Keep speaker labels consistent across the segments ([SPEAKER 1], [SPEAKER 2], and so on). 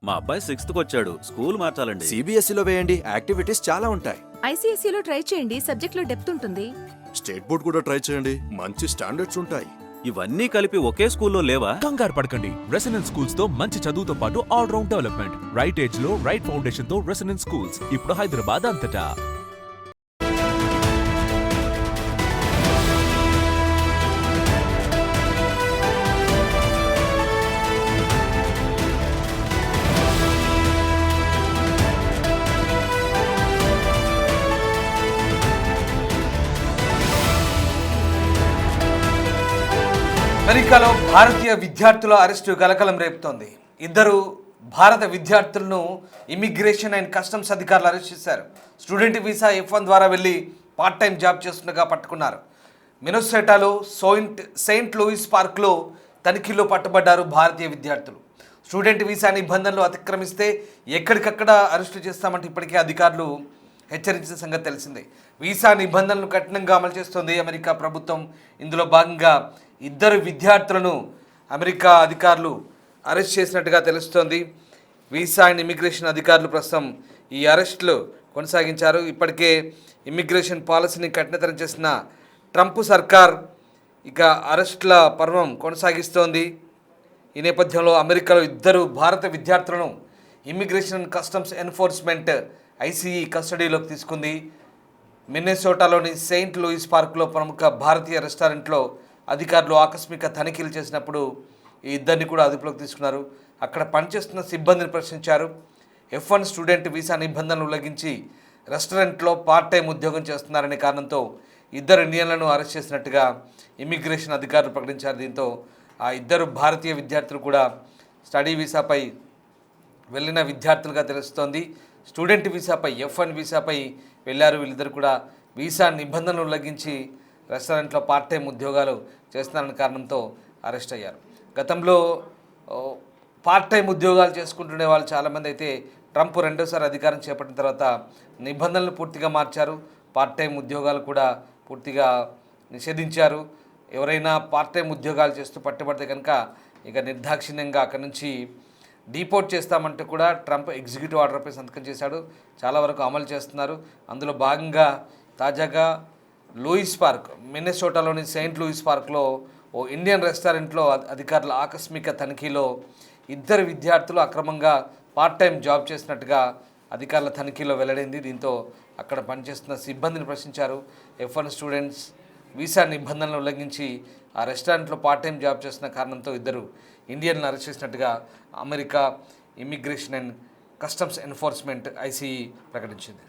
[SPEAKER 1] మా అబ్బాయి 6th వచ్చాడు. స్కూల్ మార్చాలండి.
[SPEAKER 2] సిబిఎస్ఈలో వేయండి, యాక్టివిటీస్ చాలా ఉంటాయి.
[SPEAKER 3] ఐసీఎస్ఈలో ట్రై చేయండి, సబ్జెక్ట్లో డెప్త్ ఉంటుంది.
[SPEAKER 2] స్టేట్ బోర్డ్ కూడా ట్రై చేయండి, మంచి స్టాండర్డ్స్ ఉంటాయి.
[SPEAKER 1] ఇవన్నీ కలిపి ఒకే స్కూల్లో లేవా?
[SPEAKER 4] కంగారు పడకండి. రెసిడెన్స్ స్కూల్స్ తో మంచి చదువుతో పాటు all round development. Right age లో రైట్ ఫౌండేషన్ తో రెసిడెన్స్ స్కూల్స్ ఇప్పుడు హైదరాబాద్ అంతటా.
[SPEAKER 5] అమెరికాలో భారతీయ విద్యార్థుల అరెస్టు గలకలం రేపుతోంది. ఇద్దరు భారత విద్యార్థులను ఇమిగ్రేషన్ అండ్ కస్టమ్స్ అధికారులు అరెస్ట్ చేశారు. స్టూడెంట్ వీసా F1 ద్వారా వెళ్ళి పార్ట్ టైం జాబ్ చేస్తుండగా పట్టుకున్నారు. మినెసోటాలో సెయింట్ లూయిస్ పార్క్లో తనిఖీల్లో పట్టుబడ్డారు భారతీయ విద్యార్థులు. స్టూడెంట్ వీసా నిబంధనలు అతిక్రమిస్తే ఎక్కడికక్కడ అరెస్టు చేస్తామంటే ఇప్పటికే అధికారులు హెచ్చరించిన సంగతి తెలిసిందే. వీసా నిబంధనలు కఠినంగా అమలు చేస్తోంది అమెరికా ప్రభుత్వం. ఇందులో భాగంగా ఇద్దరు విద్యార్థులను అమెరికా అధికారులు అరెస్ట్ చేసినట్టుగా తెలుస్తోంది. వీసా అండ్ ఇమిగ్రేషన్ అధికారులు ప్రస్తుతం ఈ అరెస్టులు కొనసాగించారు. ఇప్పటికే ఇమిగ్రేషన్ పాలసీని కఠినతరం చేసిన ట్రంప్ సర్కార్ ఇక అరెస్టుల పర్వం కొనసాగిస్తోంది. ఈ నేపథ్యంలో అమెరికాలో ఇద్దరు భారత విద్యార్థులను immigration and customs enforcement ICE కస్టడీలోకి తీసుకుంది. మిన్నెసోటాలోని సెయింట్ లూయిస్ పార్క్లో ప్రముఖ భారతీయ రెస్టారెంట్లో అధికారులు ఆకస్మిక తనిఖీలు చేసినప్పుడు ఈ ఇద్దరిని కూడా అదుపులోకి తీసుకున్నారు. అక్కడ పనిచేస్తున్న సిబ్బందిని ప్రశ్నించారు. F1 స్టూడెంట్ వీసా నిబంధనలు ఉల్లంఘించి రెస్టారెంట్లో పార్ట్ టైం ఉద్యోగం చేస్తున్నారనే కారణంతో ఇద్దరు ఇండియన్లను అరెస్ట్ చేసినట్టుగా ఇమిగ్రేషన్ అధికారులు ప్రకటించారు. దీంతో ఆ ఇద్దరు భారతీయ విద్యార్థులు కూడా స్టడీ వీసాపై వెళ్ళిన విద్యార్థులుగా తెలుస్తోంది. స్టూడెంట్ వీసాపై F1 వీసాపై వెళ్ళారు. వీళ్ళిద్దరు కూడా వీసా నిబంధనలు ఉల్లంఘించి రెస్టారెంట్లో పార్ట్ టైం ఉద్యోగాలు చేస్తున్నారన్న కారణంతో అరెస్ట్ అయ్యారు. గతంలో పార్ట్ టైం ఉద్యోగాలు చేసుకుంటుండే వాళ్ళు చాలామంది అయితే ట్రంప్ రెండోసారి అధికారం చేపట్టిన తర్వాత నిబంధనలు పూర్తిగా మార్చారు. పార్ట్ టైం ఉద్యోగాలు కూడా పూర్తిగా నిషేధించారు. ఎవరైనా పార్ట్ టైం ఉద్యోగాలు చేస్తూ పట్టుబడితే కనుక ఇక నిర్దాక్షిణ్యంగా అక్కడి నుంచి డిపోర్ట్ చేస్తామంటే కూడా ట్రంప్ ఎగ్జిక్యూటివ్ ఆర్డర్పై సంతకం చేశాడు. చాలా వరకు అమలు చేస్తున్నారు. అందులో భాగంగా తాజాగా లూయిస్ పార్క్, మిన్నెసోటాలోని సెయింట్ లూయిస్ పార్క్లో ఓ ఇండియన్ రెస్టారెంట్లో అధికారుల ఆకస్మిక తనిఖీలో ఇద్దరు విద్యార్థులు అక్రమంగా పార్ట్ టైం జాబ్ చేసినట్టుగా అధికారుల తనిఖీలో వెల్లడైంది. దీంతో అక్కడ పనిచేస్తున్న సిబ్బందిని ప్రశ్నించారు. F1 స్టూడెంట్స్ వీసా నిబంధనలు ఉల్లంఘించి ఆ రెస్టారెంట్లో పార్ట్ టైం జాబ్ చేసిన కారణంతో ఇద్దరు ఇండియన్లను అరెస్ట్ చేసినట్టుగా America immigration and customs enforcement ICE ప్రకటించింది.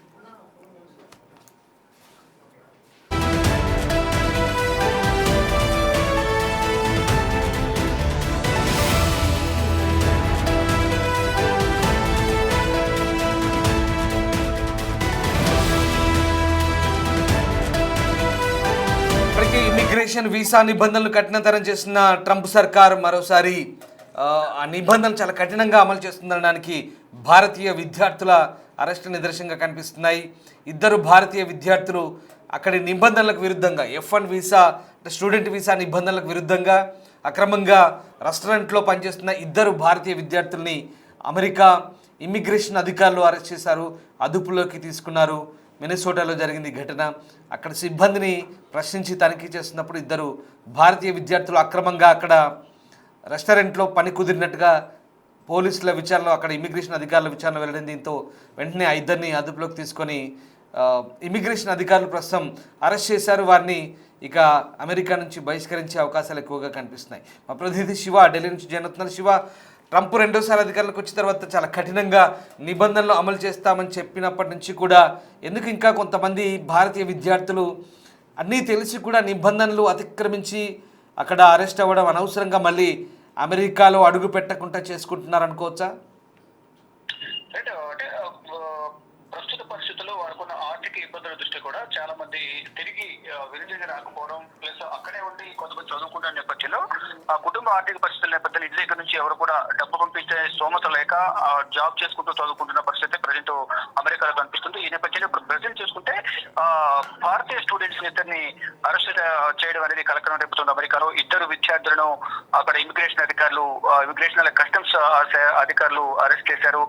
[SPEAKER 5] ఇమిగ్రేషన్ వీసా నిబంధనలు కఠినతరం చేసిన ట్రంప్ సర్కార్ మరోసారి ఆ నిబంధనలు చాలా కఠినంగా అమలు చేస్తుందనడానికి భారతీయ విద్యార్థుల అరెస్టు నిదర్శనంగా కనిపిస్తున్నాయి. ఇద్దరు భారతీయ విద్యార్థులు అక్కడి నిబంధనలకు విరుద్ధంగా F1 వీసా స్టూడెంట్ వీసా నిబంధనలకు విరుద్ధంగా అక్రమంగా రెస్టారెంట్లో పనిచేస్తున్న ఇద్దరు భారతీయ విద్యార్థుల్ని అమెరికా ఇమిగ్రేషన్ అధికారులు అరెస్ట్ చేశారు, అదుపులోకి తీసుకున్నారు. మినెసోటాలో జరిగింది ఘటన. అక్కడ సిబ్బందిని ప్రశ్నించి తనిఖీ చేస్తున్నప్పుడు ఇద్దరు భారతీయ విద్యార్థులు అక్రమంగా అక్కడ రెస్టారెంట్లో పని కుదిరినట్టుగా పోలీసుల విచారణలో అక్కడ ఇమిగ్రేషన్ అధికారుల విచారణ వెళ్ళింది. దీంతో వెంటనే ఆ ఇద్దరిని అదుపులోకి తీసుకొని ఇమిగ్రేషన్ అధికారులు ప్రస్తుతం అరెస్ట్ చేశారు. వారిని ఇక అమెరికా నుంచి బహిష్కరించే అవకాశాలు ఎక్కువగా కనిపిస్తున్నాయి. మా ప్రతినిధి శివ ఢిల్లీ నుంచి జాయిన్ అవుతున్నారు. శివ, ట్రంప్ రెండోసారి అధికారులకు వచ్చిన తర్వాత చాలా కఠినంగా నిబంధనలు అమలు చేస్తామని చెప్పినప్పటి నుంచి కూడా ఎందుకు ఇంకా కొంతమంది భారతీయ విద్యార్థులు అన్నీ తెలిసి కూడా నిబంధనలు అతిక్రమించి అక్కడ అరెస్ట్ అవ్వడం, అనవసరంగా మళ్ళీ అమెరికాలో అడుగు పెట్టకుండా చేసుకుంటున్నారు అనుకోవచ్చా?
[SPEAKER 6] ప్రస్తుత పరిస్థితుల్లో వారికున్న ఆర్థిక ఇబ్బందుల దృష్టి కూడా చాలా మంది తిరిగి వెనుదిరిగి రాకపోవడం, ప్లస్ అక్కడే ఉండి కొంతమంది చదువుకుంటున్న నేపథ్యంలో ఆ కుటుంబ ఆర్థిక పరిస్థితుల నేపథ్యంలో ఇంటి దగ్గర నుంచి ఎవరు కూడా డబ్బు పంపించే స్తోమత లేక జాబ్ చేసుకుంటూ చదువుకుంటున్న పరిస్థితి ప్రజెంట్ అమెరికాలో కనిపిస్తుంది. ఈ నేపథ్యంలో ఇప్పుడు ప్రజెంట్ చూసుకుంటే భారతీయ స్టూడెంట్స్ ఇద్దరిని అరెస్ట్ చేయడం అనేది కలకలం రేపుతుంది. అమెరికాలో ఇద్దరు విద్యార్థులను అక్కడ ఇమిగ్రేషన్ కస్టమ్స్ అధికారులు అరెస్ట్ చేశారు.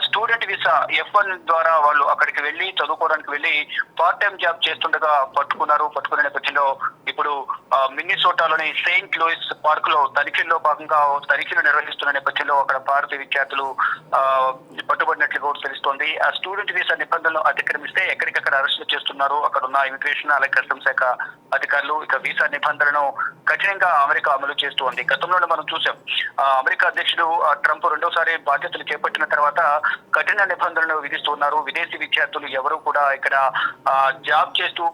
[SPEAKER 6] స్టూడెంట్ వీసా F1 ద్వారా వాళ్ళు అక్కడికి వెళ్లి చదువుకోవడానికి వెళ్లి పార్ట్ టైం జాబ్ చేస్తుండగా పట్టుకున్న నేపథ్యంలో ఇప్పుడు మిన్నిసోటాలోని సెయింట్ లూయిస్ పార్క్ లో తనిఖీలు నిర్వహిస్తున్న నేపథ్యంలో అక్కడ భారతీయ విద్యార్థులు పట్టుబడినట్లు కూడా తెలుస్తోంది. ఆ స్టూడెంట్ వీసా నిబంధనలు అతిక్రమిస్తే ఎక్కడికక్కడ అరెస్టులు చేస్తున్నారు అక్కడ ఉన్న ఇమిగ్రేషన్ అలాగే కస్టమ్స్ శాఖ అధికారులు. ఇక వీసా నిబంధనలను కఠినంగా అమెరికా అమలు చేస్తోంది. గతంలోనే మనం చూసాం, అమెరికా అధ్యక్షుడు ట్రంప్ రెండోసారి బాధ్యతలు చేపట్టిన తర్వాత కఠిన నిబంధనలు విధిస్తున్నారు. విదేశీ విద్యార్థులు ఎవరు కూడా ఇక్కడ జాబ్ చేస్తూ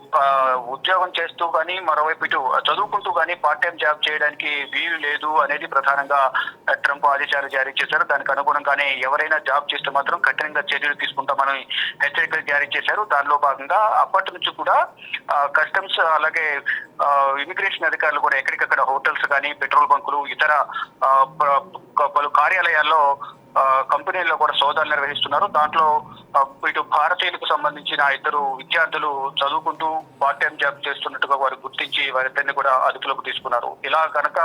[SPEAKER 6] ఉద్యోగం చేస్తూ కానీ మరోవైపు ఇటు చదువుకుంటూ కానీ పార్ట్ టైం జాబ్ చేయడానికి వీలు లేదు అనేది ప్రధానంగా ట్రంప్ ఆదేశాలు జారీ చేశారు. దానికి అనుగుణంగానే ఎవరైనా జాబ్ చేస్తే మాత్రం కఠినంగా చర్యలు తీసుకుంటామని హెచ్చరికలు జారీ చేశారు. దానిలో భాగంగా అప్పటి నుంచి కూడా కస్టమ్స్ అలాగే ఇమిగ్రేషన్ అధికారులు కూడా ఎక్కడికక్కడ హోటల్స్ కానీ పెట్రోల్ బంకులు ఇతర పలు కార్యాలయాల్లో కంపెనీల్లో కూడా సోదాలు నిర్వహిస్తున్నారు. దాంట్లో ఇటు భారతీయులకు సంబంధించిన ఇద్దరు విద్యార్థులు చదువుకుంటూ పార్ట్ టైం జాబ్ చేస్తున్నట్టుగా వారు గుర్తించి వారిద్దరిని కూడా అదుపులోకి తీసుకున్నారు. ఇలా కనుక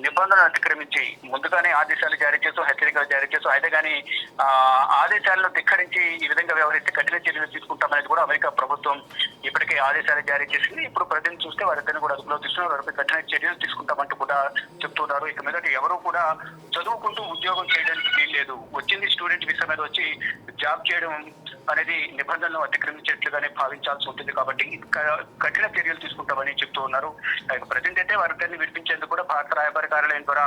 [SPEAKER 6] నిబంధనలు అతిక్రమించి ముందుగానే ఆదేశాలు జారీ చేస్తూ హెచ్చరికలు జారీ చేస్తూ అయితే కానీ ఆదేశాలను ధిక్కరించి ఈ విధంగా వ్యవహరిస్తే కఠిన చర్యలు తీసుకుంటామనేది కూడా అమెరికా ప్రభుత్వం ఇప్పటికే ఆదేశాలు జారీ చేసింది. ఇప్పుడు ప్రజలు చూస్తే వారిద్దరిని కూడా అదుపులోకి తీసుకున్నారు. వారిపై కఠిన చర్యలు తీసుకుంటామంటూ కూడా చెప్తున్నారు. ఇక మీదట ఎవరు కూడా చదువుకుంటూ ఉద్యోగం చేయడానికి వీల్లేదు. వచ్చింది స్టూడెంట్ వీసా మీద వచ్చి జాబ్ చేయడం అనేది నిబంధనలు అతిక్రమించేట్లుగానే భావించాల్సి ఉంటుంది. కాబట్టి కఠిన చర్యలు తీసుకుంటామని చెప్తూ ఉన్నారు. ప్రజెంట్ అయితే వారిద్దరిని విడిపించేందుకు కూడా భారత రాయబార కార్యాలయం ద్వారా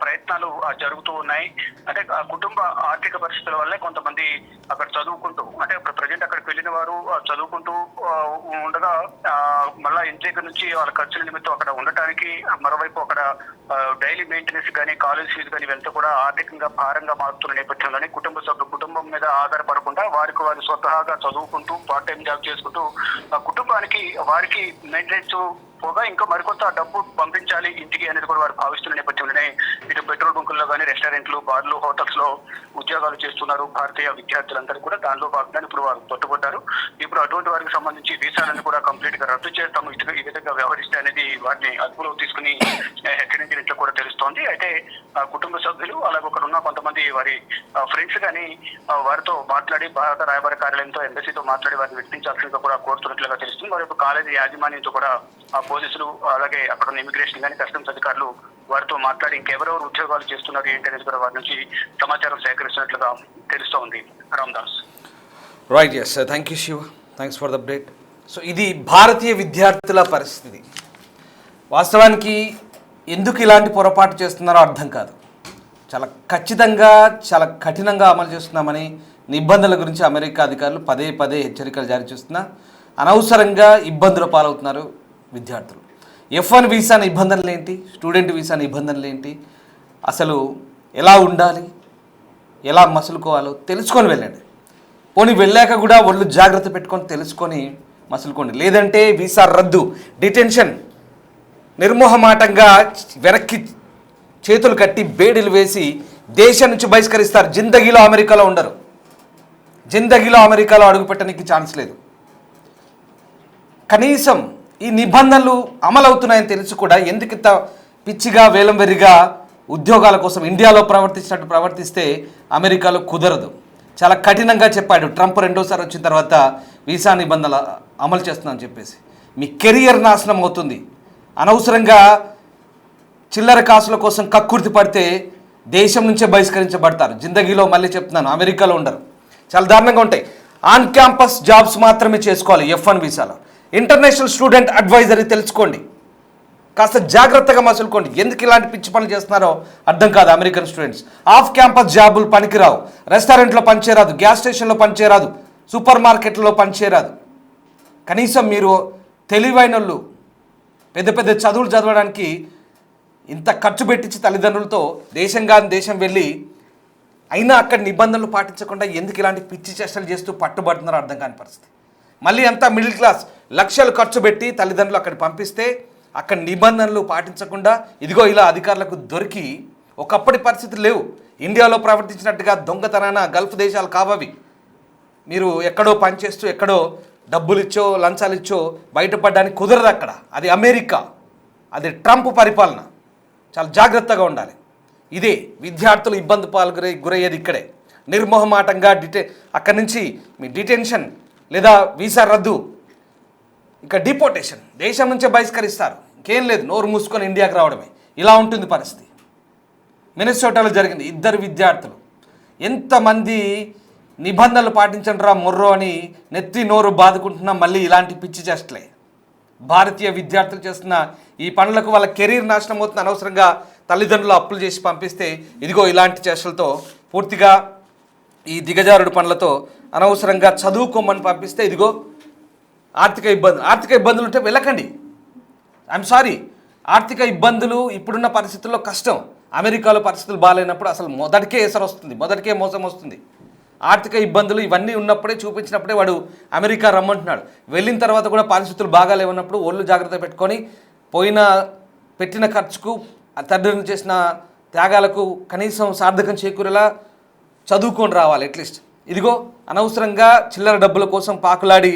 [SPEAKER 6] ప్రయత్నాలు జరుగుతూ ఉన్నాయి. అంటే కుటుంబ ఆర్థిక పరిస్థితుల వల్లే కొంతమంది అక్కడ చదువుకుంటూ అంటే ప్రజెంట్ అక్కడికి వెళ్ళిన వారు చదువుకుంటూ ఉండగా మళ్ళా ఇంటి దగ్గర నుంచి వాళ్ళ ఖర్చుల నిమిత్తం అక్కడ ఉండటానికి మరోవైపు అక్కడ డైలీ మెయింటెనెన్స్ కానీ కాలేజ్ ఫీజు కానీ ఇవంతా కూడా ఆర్థికంగా భారంగా మారుతున్న నేపథ్యంలోనే కుటుంబం మీద ఆధారపడకుండా వారికి వారు స్వతహాగా చదువుకుంటూ పార్ట్ టైం జాబ్ చేసుకుంటూ కుటుంబానికి వారికి మెయింటెనెన్స్ పోగా ఇంకా మరికొంత డబ్బు పంపించాలి ఇంటికి అనేది కూడా వారు భావిస్తున్న నేపథ్యంలోనే ఇటు పెట్రోల్ బంకుల్లో కానీ రెస్టారెంట్లు బార్లు హోటల్స్ లో ఉద్యోగాలు చేస్తున్నారు భారతీయ విద్యార్థులందరూ కూడా. దానిలో భాగంగా ఇప్పుడు వారు పట్టుబడ్డారు. ఇప్పుడు అటువంటి వారికి సంబంధించి వీసాలను కూడా కంప్లీట్ గా రద్దు చేస్తాము ఈ విధంగా వ్యవహరిస్తే అనేది వారిని అదుపులో తీసుకుని హెచ్చరించినట్లు కూడా తెలుస్తోంది. అయితే కుటుంబ సభ్యులు అలాగే అక్కడ ఉన్న కొంతమంది వారి ఫ్రెండ్స్ కానీ వారితో మాట్లాడి భారత రాయబార కార్యాలయంతో ఎంబసీతో మాట్లాడి వారిని విడిపించాల్సిందిగా కూడా కోరుతున్నట్లుగా తెలుస్తుంది. మరొక కాలేజీ యాజమాన్యంతో కూడా పోలీసులు అలాగే అక్కడ ఉన్న ఇమిగ్రేషన్ కానీ కస్టమ్స్ అధికారులు వారితో మాట్లాడి ఇంకెవరెవరు ఉద్యోగాలు చేస్తున్నారు ఏంటి అనేది కూడా వారి నుంచి సమాచారం సేకరిస్తున్నట్లుగా తెలుస్తోంది. Ramdas.
[SPEAKER 5] Right, yes, thank you Shiva, thanks for the update. So ఇది భారతీయ విద్యార్థుల పరిస్థితి. వాస్తవానికి ఎందుకు ఇలాంటి పొరపాటు చేస్తున్నారో అర్థం కాదు. చాలా ఖచ్చితంగా చాలా కఠినంగా అమలు చేస్తున్నామని నిబంధనల గురించి అమెరికా అధికారులు పదే పదే హెచ్చరికలు జారీ చేస్తున్నా అనవసరంగా ఇబ్బందుల పాలవుతున్నారు విద్యార్థులు. F1 వీసా నిబంధనలు ఏంటి, స్టూడెంట్ వీసా నిబంధనలు ఏంటి, అసలు ఎలా ఉండాలి, ఎలా మసులుకోవాలో తెలుసుకొని వెళ్ళండి. పోనీ వెళ్ళాక కూడా ఒళ్ళు జాగ్రత్త పెట్టుకొని తెలుసుకొని మసులుకోండి. లేదంటే వీసా రద్దు, డిటెన్షన్, నిర్మోహమాటంగా వెనక్కి చేతులు కట్టి బేడీలు వేసి దేశం నుంచి బహిష్కరిస్తారు. జిందగీలో అమెరికాలో ఉండరు. జిందగీలో అమెరికాలో అడుగుపెట్టడానికి ఛాన్స్ లేదు. కనీసం ఈ నిబంధనలు అమలవుతున్నాయని తెలుసు కూడా ఎందుకు ఇంత పిచ్చిగా వేలంవెరిగా ఉద్యోగాల కోసం ఇండియాలో ప్రవర్తించినట్టు ప్రవర్తిస్తే అమెరికాలో కుదరదు. చాలా కఠినంగా చెప్పాడు ట్రంప్ రెండోసారి వచ్చిన తర్వాత వీసా నిబంధనలు అమలు చేస్తున్నామని చెప్పేసి. మీ కెరియర్ నాశనం అవుతుంది. అనవసరంగా చిల్లర కాసుల కోసం కక్కుర్తి పడితే దేశం నుంచే బహిష్కరించబడతారు. జిందగీలో మళ్ళీ చెప్తున్నాను అమెరికాలో ఉండరు. చాలా దారుణంగా ఉంటాయి. ఆన్ క్యాంపస్ జాబ్స్ మాత్రమే చేసుకోవాలి F1 వీసాలో. ఇంటర్నేషనల్ స్టూడెంట్ అడ్వైజరీ తెలుసుకోండి, కాస్త జాగ్రత్తగా మసులుకోండి. ఎందుకు ఇలాంటి పిచ్చి పనులు చేస్తున్నారో అర్థం కాదు అమెరికన్ స్టూడెంట్స్. ఆఫ్ క్యాంపస్ జాబులు పనికిరావు. రెస్టారెంట్లో పనిచేయరాదు, గ్యాస్ స్టేషన్లో పనిచేయరాదు, సూపర్ మార్కెట్లో పనిచేయరాదు. కనీసం మీరు తెలివైన వాళ్ళు పెద్ద పెద్ద చదువులు చదవడానికి ఇంత ఖర్చు పెట్టించి తల్లిదండ్రులతో దేశం వెళ్ళి అయినా అక్కడ నిబంధనలు పాటించకుండా ఎందుకు ఇలాంటి పిచ్చి చేష్టలు చేస్తూ పట్టుబడుతున్నారో అర్థం కాని పరిస్థితి. మళ్ళీ అంతా మిడిల్ క్లాస్ లక్షలు ఖర్చు పెట్టి తల్లిదండ్రులు అక్కడ పంపిస్తే అక్కడ నిబంధనలు పాటించకుండా ఇదిగో ఇలా అధికారులకు దొరికి ఒకప్పటి పరిస్థితులు లేవు. ఇండియాలో ప్రవర్తించినట్టుగా దొంగతనాన గల్ఫ్ దేశాలు కావవి. మీరు ఎక్కడో పనిచేస్తూ ఎక్కడో డబ్బులు ఇచ్చో లంచాలు ఇచ్చో బయటపడడానికి కుదరదు అక్కడ. అది అమెరికా, అది ట్రంప్ పరిపాలన. చాలా జాగ్రత్తగా ఉండాలి. ఇదే విద్యార్థులు ఇబ్బంది గురయ్యేది ఇక్కడే. నిర్మోహమాటంగా అక్కడి నుంచి మీ డిటెన్షన్ లేదా వీసా రద్దు, ఇక డిపోటేషన్, దేశం నుంచే బహిష్కరిస్తారు. ఇంకేం లేదు, నోరు మూసుకొని ఇండియాకి రావడమే. ఇలా ఉంటుంది పరిస్థితి. మినెసోటాలో జరిగింది. 2 విద్యార్థులు, ఎంతమంది నిబంధనలు పాటించండిరా మొర్రో అని నెత్తి నోరు బాదుకుంటున్నా మళ్ళీ ఇలాంటి పిచ్చి చేష్టలే. భారతీయ విద్యార్థులు చేస్తున్న ఈ పనులకు వాళ్ళ కెరీర్ నాశనం అవుతుంది. అనవసరంగా తల్లిదండ్రులు అప్పులు చేసి పంపిస్తే ఇదిగో ఇలాంటి చేష్టలతో, పూర్తిగా ఈ దిగజారుడు పనులతో అనవసరంగా చదువుకోమని పంపిస్తే ఇదిగో ఆర్థిక ఇబ్బందులు ఉంటే వెళ్ళకండి. ఐఎమ్ సారీ, ఆర్థిక ఇబ్బందులు ఇప్పుడున్న పరిస్థితుల్లో కష్టం. అమెరికాలో పరిస్థితులు బాగాలేనప్పుడు అసలు మొదటికే ఎసరు వస్తుంది, మొదటికే మోసం వస్తుంది. ఆర్థిక ఇబ్బందులు ఇవన్నీ ఉన్నప్పుడే చూపించినప్పుడే వాడు అమెరికా రమ్మంటున్నాడు. వెళ్ళిన తర్వాత కూడా పరిస్థితులు బాగాలేవన్నప్పుడు ఒళ్ళు జాగ్రత్త పెట్టుకొని పెట్టిన ఖర్చుకు తండ్రిని చేసిన త్యాగాలకు కనీసం సార్థకం చేకూరేలా చదువుకొని రావాలి అట్లీస్ట్. ఇదిగో అనవసరంగా చిల్లర డబ్బుల కోసం పాకులాడి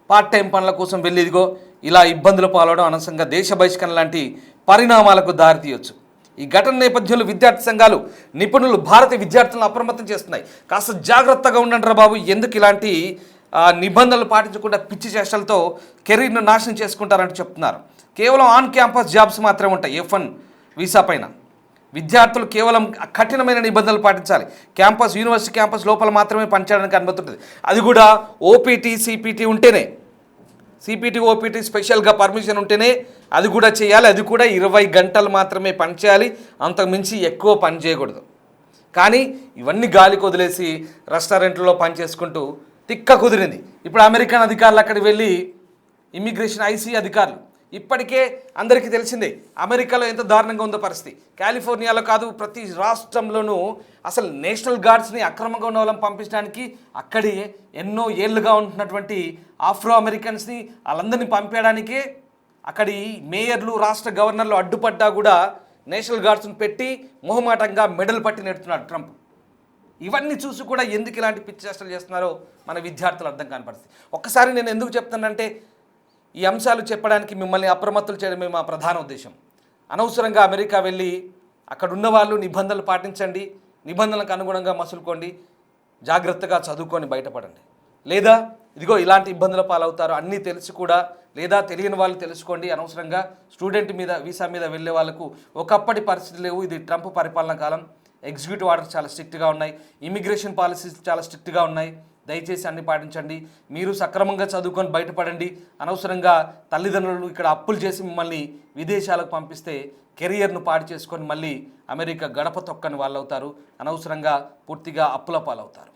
[SPEAKER 5] పార్ట్ టైం పనుల కోసం వెళ్ళి ఇదిగో ఇలా ఇబ్బందులు పాలవడం అనవసరంగా దేశ బహిష్కరణ లాంటి పరిణామాలకు దారితీయొచ్చు. ఈ ఘటన నేపథ్యంలో విద్యార్థి సంఘాలు, నిపుణులు భారతీయ విద్యార్థులను అప్రమత్తం చేస్తున్నాయి. కాస్త జాగ్రత్తగా ఉండండి రా బాబు, ఎందుకు ఇలాంటి నిబంధనలు పాటించకుండా పిచ్చి చేష్టలతో కెరీర్ను నాశనం చేసుకుంటారంటూ చెప్తున్నారు. కేవలం ఆన్ క్యాంపస్ జాబ్స్ మాత్రమే ఉంటాయి F1 వీసా పైన. విద్యార్థులు కేవలం కఠినమైన నిబంధనలు పాటించాలి. యూనివర్సిటీ క్యాంపస్ లోపల మాత్రమే పనిచేయడానికి అనుమతి ఉంటుంది. అది కూడా ఓపీటీ సిపిటి ఉంటేనే, సిపిటి ఓపీటీ స్పెషల్గా పర్మిషన్ ఉంటేనే అది కూడా చేయాలి. అది కూడా 20 గంటలు మాత్రమే పనిచేయాలి, అంతకుమించి ఎక్కువ పని చేయకూడదు. కానీ ఇవన్నీ గాలికి వదిలేసి రెస్టారెంట్లలో పని చేసుకుంటూ తిక్క కుదిరింది. ఇప్పుడు అమెరికన్ అధికారులు అక్కడికి వెళ్ళి ఇమ్మిగ్రేషన్ ఐసీ అధికారులు, ఇప్పటికే అందరికీ తెలిసిందే అమెరికాలో ఎంత దారుణంగా ఉందో పరిస్థితి. కాలిఫోర్నియాలో కాదు, ప్రతి రాష్ట్రంలోనూ అసలు నేషనల్ గార్డ్స్ని అక్రమంగా ఉన్న వాళ్ళని పంపించడానికి అక్కడి ఎన్నో ఏళ్ళుగా ఉంటున్నటువంటి ఆఫ్రో అమెరికన్స్ని వాళ్ళందరినీ పంపించడానికే అక్కడి మేయర్లు, రాష్ట్ర గవర్నర్లు అడ్డుపడ్డా కూడా నేషనల్ గార్డ్స్ని పెట్టి మొహమాటంగా మెడల్ పట్టి నెడుతున్నాడు ట్రంప్. ఇవన్నీ చూసి కూడా ఎందుకు ఇలాంటి పిచ్చి చేష్టలు చేస్తున్నారో మన విద్యార్థులు అర్థం కాని పరిస్థితి. ఒక్కసారి నేను ఎందుకు చెప్తానంటే, ఈ అంశాలు చెప్పడానికి మిమ్మల్ని అప్రమత్తులు చేయడమే మా ప్రధాన ఉద్దేశం. అనవసరంగా అమెరికా వెళ్ళి అక్కడ ఉన్న వాళ్ళు నిబంధనలు పాటించండి, నిబంధనలకు అనుగుణంగా మసులుకోండి, జాగ్రత్తగా చదువుకొని బయటపడండి. లేదా ఇదిగో ఇలాంటి ఇబ్బందుల పాలవుతారు అన్నీ తెలిసి కూడా, లేదా తెలియని వాళ్ళు తెలుసుకోండి. అనవసరంగా స్టూడెంట్ మీద వీసా మీద వెళ్ళే వాళ్ళకు ఒకప్పటి పరిస్థితులు లేవు. ఇది ట్రంప్ పరిపాలన కాలం. ఎగ్జిక్యూటివ్ ఆర్డర్స్ చాలా స్ట్రిక్ట్గా ఉన్నాయి, ఇమిగ్రేషన్ పాలసీస్ చాలా స్ట్రిక్ట్గా ఉన్నాయి. దయచేసి అన్ని పాటించండి. మీరు సక్రమంగా చదువుకొని బయటపడండి. అనవసరంగా తల్లిదండ్రులు ఇక్కడ అప్పులు చేసి మిమ్మల్ని విదేశాలకు పంపిస్తే కెరియర్ను పాడు చేసుకొని మళ్ళీ అమెరికా గడప తొక్కని వాళ్ళు అవుతారు. అనవసరంగా పూర్తిగా అప్పుల పాలవుతారు.